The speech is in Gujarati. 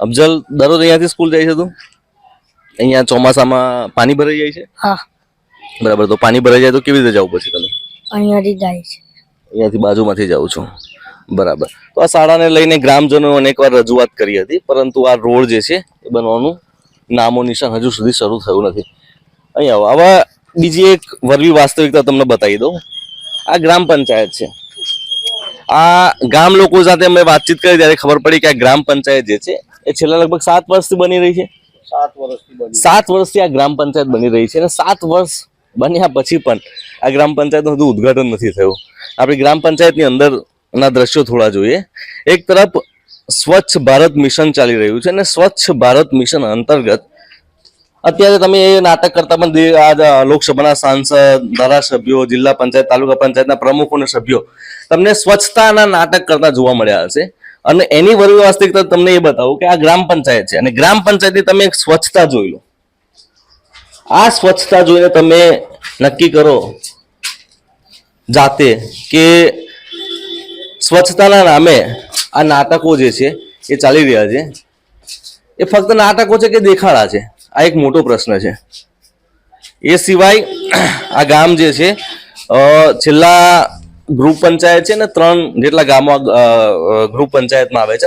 અફઝલ દરરોજ અહીંયાથી સ્કૂલ જાય છે તું? અહીંયા ચોમાસામાં પાણી ભરાઈ જાય છે? હા, બરાબર. તો પાણી ભરાઈ જાય તો કેવી રીતે જાવ પછી તમે? અહીંયાથી જાય છે. અહીંયાથી બાજુમાંથી જાઉં છું. બરાબર. તો આ શાળાને લઈને ગ્રામજનો અનેકવાર રજૂઆત કરી હતી, પરંતુ આ રોડ જે છે એ બનવાનું નામો નિશાન હજુ સુધી શરૂ થયું નથી. અહીંયા આવો. હવે બીજી એક વરવી વાસ્તવિકતા તમને બતાવી દઉં. આ ગ્રામ પંચાયત છે. આ ગામ લોકો સાથે અમે વાતચીત કરી ત્યારે ખબર પડી કે આ ગ્રામ પંચાયત જે છે એ છેલ્લા લગભગ 7 વર્ષથી બની રહી છે. 7 વર્ષથી આ ગ્રામ પંચાયત બની રહી છે અને 7 વર્ષ બન્યા પછી પણ આ ગ્રામ પંચાયતનું હજુ ઉદ્ઘાટન નથી થયું. આપણી ગ્રામ પંચાયતની અંદરના દ્રશ્યો થોડા જોઈએ. એક તરફ સ્વચ્છ ભારત મિશન ચાલી રહ્યું છે અને સ્વચ્છ ભારત મિશન અંતર્ગત અત્યારે તમે એ નાટક કરતા પણ આ લોકસભાના સાંસદ, ધારાસભ્યો, જિલ્લા પંચાયત, તાલુકા પંચાયતના પ્રમુખો અને સભ્યો તમને સ્વચ્છતાના નાટક કરતા જોવા મળ્યા હશે. અને એની વરવી વાસ્તવિકતા તમને એ બતાવું કે આ ગ્રામ પંચાયત છે અને ગ્રામ પંચાયતની તમે એક સ્વચ્છતા જોઈ લો. આ સ્વચ્છતા જોઈને તમે નક્કી કરો જાતે કે સ્વચ્છતાના નામે આ નાટકો જે છે એ ચાલી રહ્યા છે એ ફક્ત નાટકો છે કે દેખાડા છે? આ એક મોટો પ્રશ્ન છે. એ સિવાય આ ગામ જે છે છેલ્લા ગ્રુપ પંચાયત છે ને 3 જેટલા ગામો ગ્રુપ પંચાયતમાં આવે છે.